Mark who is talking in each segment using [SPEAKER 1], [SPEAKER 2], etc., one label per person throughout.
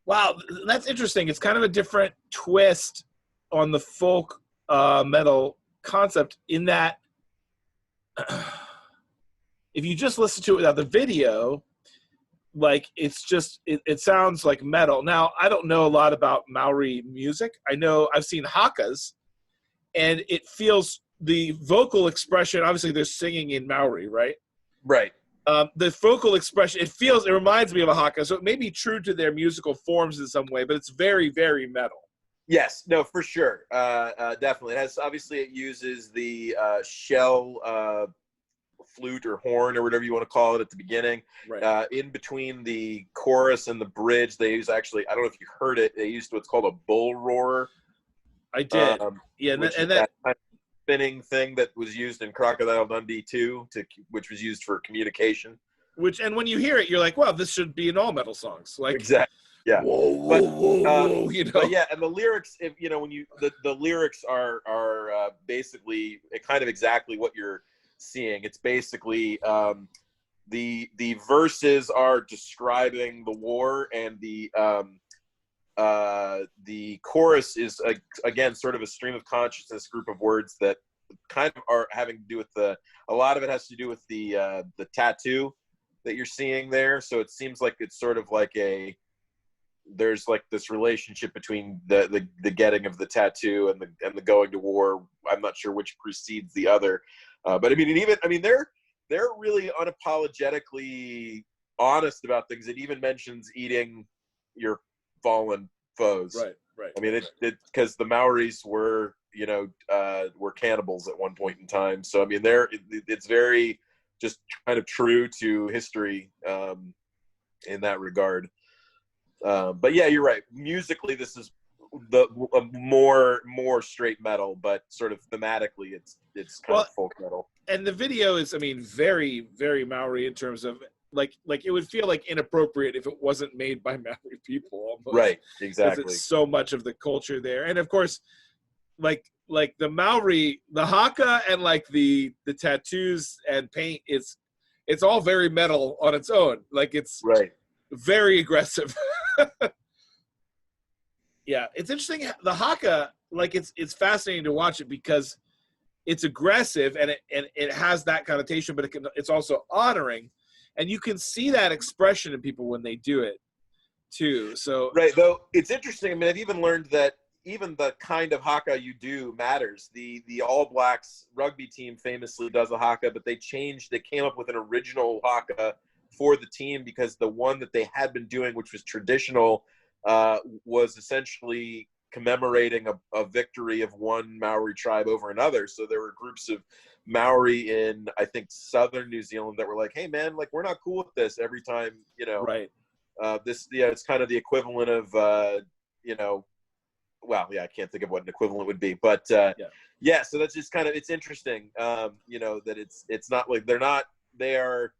[SPEAKER 1] Wow, that's interesting. It's kind of a different twist on the folk metal concept in that if you just listen to it without the video, like it sounds like metal. Now, I don't know a lot about Maori music. I know I've seen hakas, and it feels the vocal expression. Obviously, they're singing in Maori, right?
[SPEAKER 2] Right.
[SPEAKER 1] The vocal expression, it reminds me of a haka, so it may be true to their musical forms in some way, but it's very, very metal.
[SPEAKER 2] Yes, no, for sure. Definitely. It has, obviously it uses the shell flute or horn or whatever you want to call it at the beginning.
[SPEAKER 1] Right.
[SPEAKER 2] In between the chorus and the bridge, they use actually, I don't know if you heard it, they used what's called a bull roar.
[SPEAKER 1] I did. Yeah,
[SPEAKER 2] and that kind of spinning thing that was used in Crocodile Dundee 2, which was used for communication.
[SPEAKER 1] And when you hear it, you're like, "Wow, this should be in all metal songs." Like,
[SPEAKER 2] exactly. Yeah.
[SPEAKER 1] Whoa, whoa, whoa, you know.
[SPEAKER 2] But yeah, and the lyrics, if you know, when you the lyrics are basically kind of exactly what you're seeing. It's basically the verses are describing the war, and the chorus is again sort of a stream of consciousness group of words that kind of are having to do with a lot of it has to do with the tattoo that you're seeing there. So it seems like it's sort of like there's like this relationship between the getting of the tattoo and the going to war. I'm not sure which precedes the other, but I mean they're really unapologetically honest about things. It even mentions eating your fallen foes.
[SPEAKER 1] Right.
[SPEAKER 2] I mean, it because the Maoris were were cannibals at one point in time. So I mean, it's very just kind of true to history in that regard. But yeah, you're right. Musically, this is the more straight metal, but sort of thematically, it's kind of folk metal.
[SPEAKER 1] And the video is, I mean, very, very Maori in terms of like it would feel like inappropriate if it wasn't made by Maori people, almost.
[SPEAKER 2] Right, exactly.
[SPEAKER 1] Because it's so much of the culture there, and of course, like the Maori, the haka, and like the tattoos and paint, it's all very metal on its own. Like it's
[SPEAKER 2] right.
[SPEAKER 1] Very aggressive. Yeah, it's interesting. The haka, like it's fascinating to watch it because it's aggressive and it has that connotation, but it's also honoring, and you can see that expression in people when they do it too. So
[SPEAKER 2] right, though it's interesting. I mean, I've even learned that even the kind of haka you do matters. The All Blacks rugby team famously does a haka, but they came up with an original haka for the team because the one that they had been doing, which was traditional, was essentially commemorating a victory of one Maori tribe over another. So there were groups of Maori in, I think, southern New Zealand that were like, hey man, like we're not cool with this every time,
[SPEAKER 1] right.
[SPEAKER 2] It's kind of the equivalent of, well, yeah, I can't think of what an equivalent would be, but yeah, so that's just kind of, it's interesting, that it's not like they are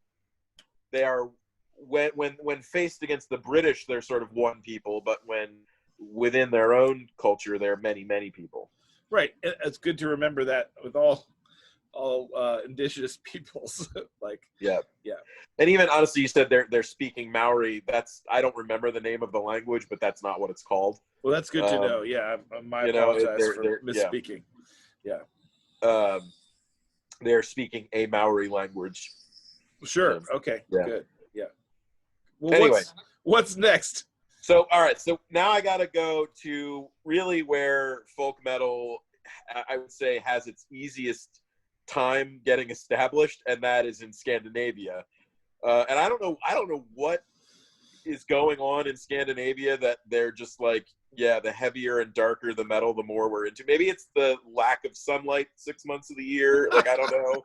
[SPEAKER 2] when faced against the British, they're sort of one people, but when within their own culture, there are many, many people.
[SPEAKER 1] Right. It's good to remember that with all indigenous peoples.
[SPEAKER 2] Yeah. And even honestly, you said they're speaking Maori. I don't remember the name of the language, but that's not what it's called.
[SPEAKER 1] Well, that's good to know. Yeah, I apologize for misspeaking. Yeah.
[SPEAKER 2] They're speaking a Maori language.
[SPEAKER 1] Sure. Okay.
[SPEAKER 2] Yeah.
[SPEAKER 1] Good. Yeah. Well,
[SPEAKER 2] anyway,
[SPEAKER 1] what's next?
[SPEAKER 2] So, all right. So now I got to go to really where folk metal, I would say, has its easiest time getting established, and that is in Scandinavia. And I don't know what is going on in Scandinavia that they're just like, yeah, the heavier and darker the metal, the more we're into. Maybe it's the lack of sunlight 6 months of the year. Like, I don't know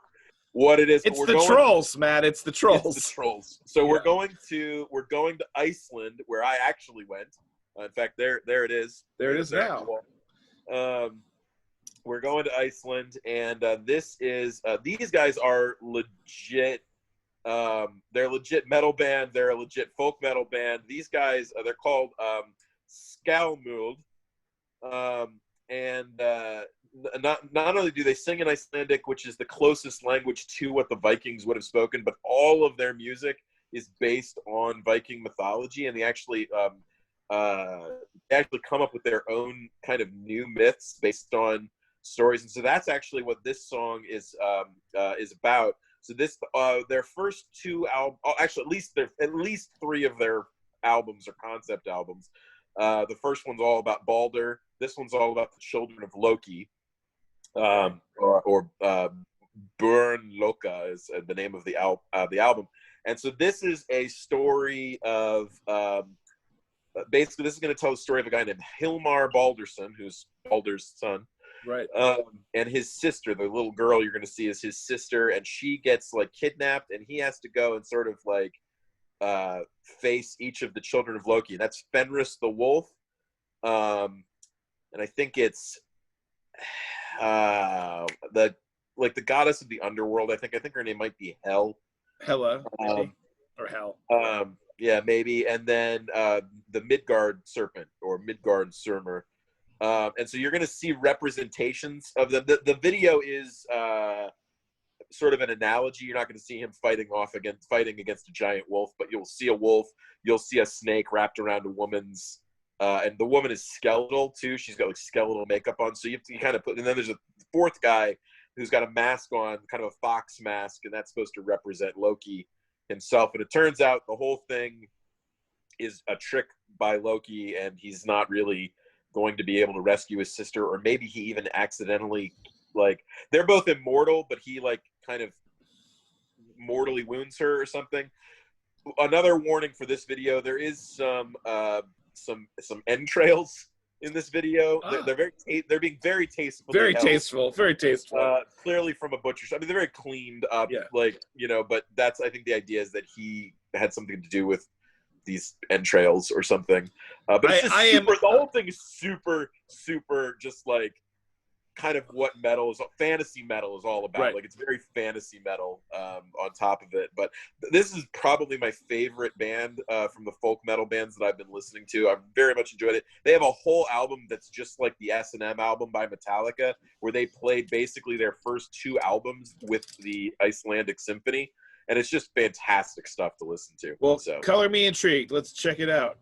[SPEAKER 2] what it is.
[SPEAKER 1] It's the trolls, man. It's the trolls.
[SPEAKER 2] It's the trolls. So we're going to Iceland, where I actually went. In fact, there it is.
[SPEAKER 1] There it is now.
[SPEAKER 2] We're going to Iceland, and this is these guys are legit. They're a legit metal band. They're a legit folk metal band. These guys, they're called Skalmuld, and not only do they sing in Icelandic, which is the closest language to what the Vikings would have spoken, but all of their music is based on Viking mythology, and they actually they actually come up with their own kind of new myths based on stories, and so that's actually what this song is about. So this their first two albums, actually at least three of their albums are concept albums. The first one's all about Balder. This one's all about the children of Loki, or Burn Loka is the name of the album. And so this is a story of basically, this is going to tell the story of a guy named Hilmar Balderson, who's Balder's son.
[SPEAKER 1] Right.
[SPEAKER 2] And his sister, the little girl you're going to see is his sister, and she gets like kidnapped, and he has to go and sort of like face each of the children of Loki. And that's Fenris the wolf, and I think it's the goddess of the underworld. I think her name might be
[SPEAKER 1] Hela, or Hel.
[SPEAKER 2] Yeah, maybe. And then the Midgard serpent, or Midgard Surmer. And so you're going to see representations of them. The video is sort of an analogy. You're not going to see him fighting against a giant wolf, but you'll see a wolf. You'll see a snake wrapped around a woman's, and the woman is skeletal too. She's got like skeletal makeup on. So you have to kind of put. And then there's a fourth guy who's got a mask on, kind of a fox mask, and that's supposed to represent Loki himself. And it turns out the whole thing is a trick by Loki, and he's not really going to be able to rescue his sister, or maybe he even accidentally, like, they're both immortal, but he like kind of mortally wounds her or something. Another warning for this video: there is some entrails in this video. They're being very tasteful.
[SPEAKER 1] Very tasteful.
[SPEAKER 2] Clearly from a butcher shop. I mean, they're very cleaned up,
[SPEAKER 1] Yeah.
[SPEAKER 2] like, but that's, I think the idea is that he had something to do with these entrails or something. But it's just the whole thing is super, super just like kind of what fantasy metal is all about.
[SPEAKER 1] Right.
[SPEAKER 2] Like, it's very fantasy metal on top of it. But this is probably my favorite band from the folk metal bands that I've been listening to. I've very much enjoyed it. They have a whole album that's just like the S&M album by Metallica, where they played basically their first two albums with the Icelandic Symphony. And it's just fantastic stuff to listen to.
[SPEAKER 1] Well, color me intrigued. Let's check it out.